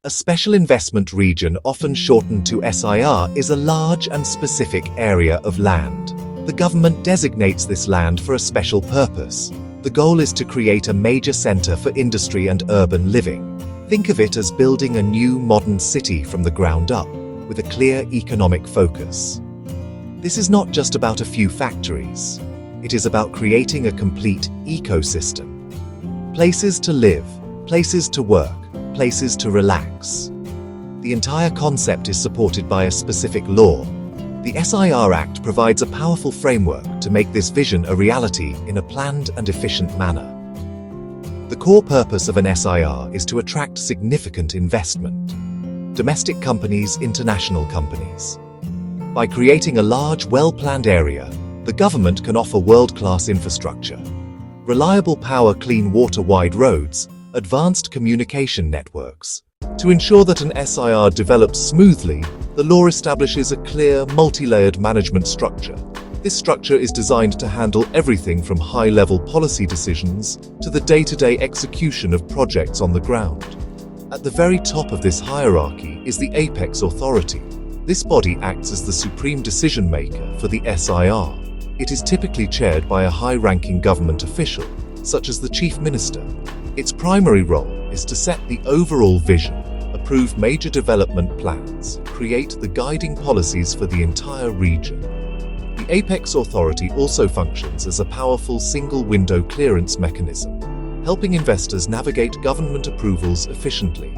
A special investment region, often shortened to SIR, is a large and specific area of land. The government designates this land for a special purpose. The goal is to create a major center for industry and urban living. Think of it as building a new modern city from the ground up, with a clear economic focus. This is not just about a few factories. It is about creating a complete ecosystem. Places to live, places to work, places to relax. The entire concept is supported by a specific law. The SIR Act provides a powerful framework to make this vision a reality in a planned and efficient manner. The core purpose of an SIR is to attract significant investment. Domestic companies, international companies. By creating a large, well-planned area, the government can offer world-class infrastructure. Reliable power, clean water, wide roads, advanced communication networks. To ensure that an SIR develops smoothly, the law establishes a clear, multi-layered management structure. This structure is designed to handle everything from high-level policy decisions to the day-to-day execution of projects on the ground. At the very top of this hierarchy is the apex authority. This body acts as the supreme decision-maker for the SIR. It is typically chaired by a high-ranking government official, such as the chief minister. Its primary role is to set the overall vision, approve major development plans, create the guiding policies for the entire region. The Apex Authority also functions as a powerful single-window clearance mechanism, helping investors navigate government approvals efficiently.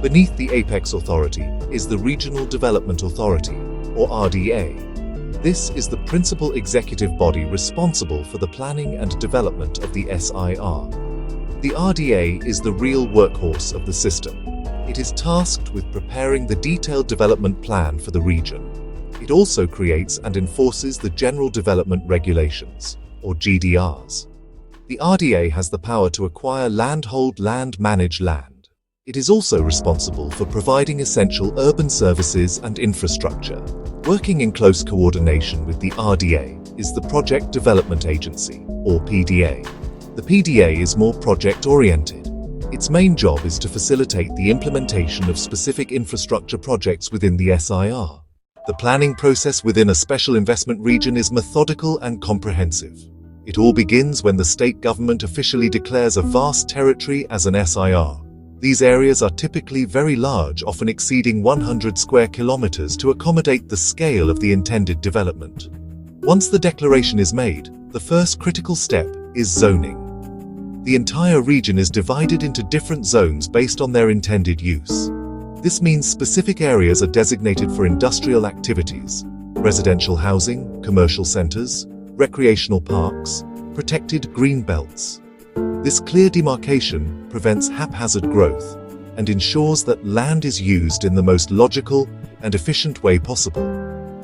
Beneath the Apex Authority is the Regional Development Authority, or RDA. This is the principal executive body responsible for the planning and development of the SIR. The RDA is the real workhorse of the system. It is tasked with preparing the detailed development plan for the region. It also creates and enforces the General Development Regulations, or GDRs. The RDA has the power to acquire land, hold land, manage land. It is also responsible for providing essential urban services and infrastructure. Working in close coordination with the RDA is the Project Development Agency, or PDA. The PDA is more project-oriented. Its main job is to facilitate the implementation of specific infrastructure projects within the SIR. The planning process within a special investment region is methodical and comprehensive. It all begins when the state government officially declares a vast territory as an SIR. These areas are typically very large, often exceeding 100 square kilometers, to accommodate the scale of the intended development. Once the declaration is made, the first critical step is zoning. The entire region is divided into different zones based on their intended use. This means specific areas are designated for industrial activities, residential housing, commercial centers, recreational parks, protected green belts. This clear demarcation prevents haphazard growth and ensures that land is used in the most logical and efficient way possible.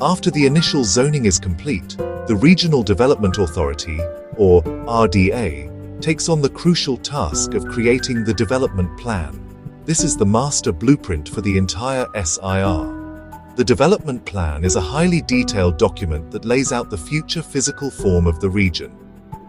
After the initial zoning is complete, the Regional Development Authority, or RDA, takes on the crucial task of creating the development plan. This is the master blueprint for the entire SIR. The development plan is a highly detailed document that lays out the future physical form of the region.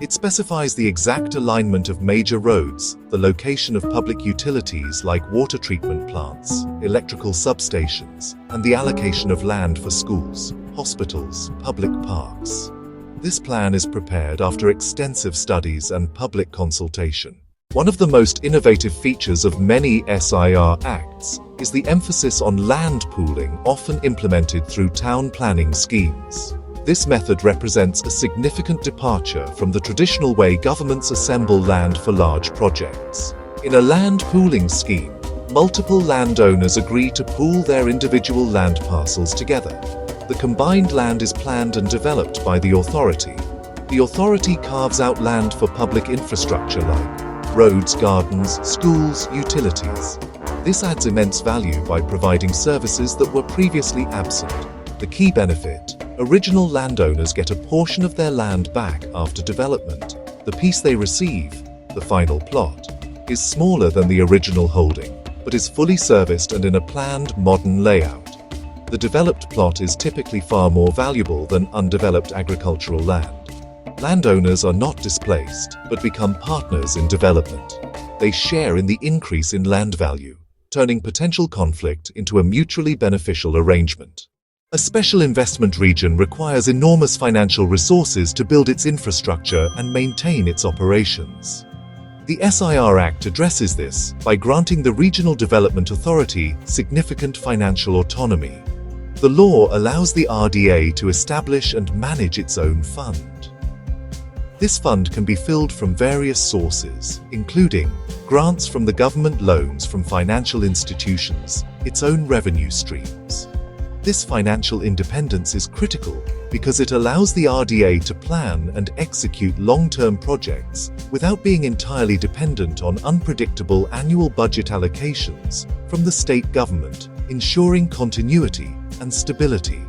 It specifies the exact alignment of major roads, the location of public utilities like water treatment plants, electrical substations, and the allocation of land for schools, hospitals, public parks. This plan is prepared after extensive studies and public consultation. One of the most innovative features of many SIR acts is the emphasis on land pooling, often implemented through town planning schemes. This method represents a significant departure from the traditional way governments assemble land for large projects. In a land pooling scheme, multiple landowners agree to pool their individual land parcels together. The combined land is planned and developed by the authority. The authority carves out land for public infrastructure like roads, gardens, schools, utilities. This adds immense value by providing services that were previously absent. The key benefit: original landowners get a portion of their land back after development. The piece they receive, the final plot, is smaller than the original holding, but is fully serviced and in a planned, modern layout. The developed plot is typically far more valuable than undeveloped agricultural land. Landowners are not displaced, but become partners in development. They share in the increase in land value. turning potential conflict into a mutually beneficial arrangement. A special investment region requires enormous financial resources to build its infrastructure and maintain its operations. The SIR Act addresses this by granting the Regional Development Authority significant financial autonomy. The law allows the RDA to establish and manage its own fund. This fund can be filled from various sources, including grants from the government, loans from financial institutions, its own revenue streams. This financial independence is critical because it allows the RDA to plan and execute long-term projects without being entirely dependent on unpredictable annual budget allocations from the state government, ensuring continuity and stability.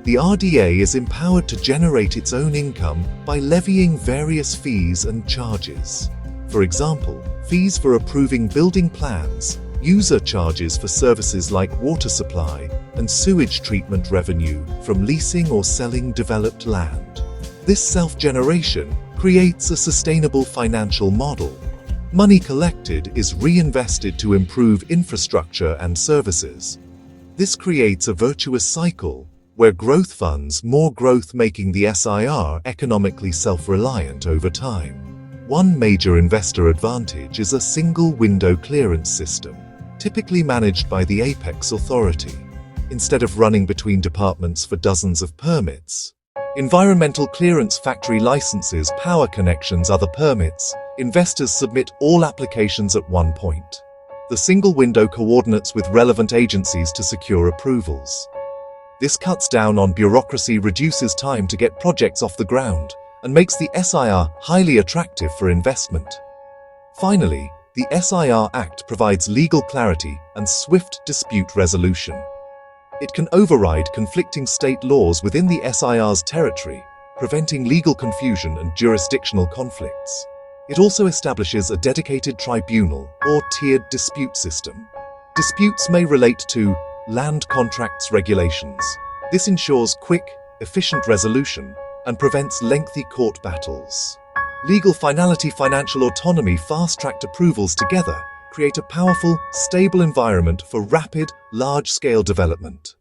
The RDA is empowered to generate its own income by levying various fees and charges. For example, fees for approving building plans, user charges for services like water supply, and sewage treatment revenue from leasing or selling developed land. This self-generation creates a sustainable financial model. Money collected is reinvested to improve infrastructure and services. This creates a virtuous cycle where growth funds more growth, making the SIR economically self-reliant over time. One major investor advantage is a single window clearance system, typically managed by the apex authority. Instead of running between departments for dozens of permits, environmental clearance, factory licenses, power connections, other permits, investors submit all applications at one point. The single window coordinates with relevant agencies to secure approvals. This cuts down on bureaucracy, reduces time to get projects off the ground, and makes the SIR highly attractive for investment. Finally, the SIR Act provides legal clarity and swift dispute resolution. It can override conflicting state laws within the SIR's territory, preventing legal confusion and jurisdictional conflicts. It also establishes a dedicated tribunal or tiered dispute system. Disputes may relate to land contracts regulations. This ensures quick, efficient resolution and prevents lengthy court battles. Legal finality, financial autonomy, fast-tracked approvals together create a powerful, stable environment for rapid, large-scale development.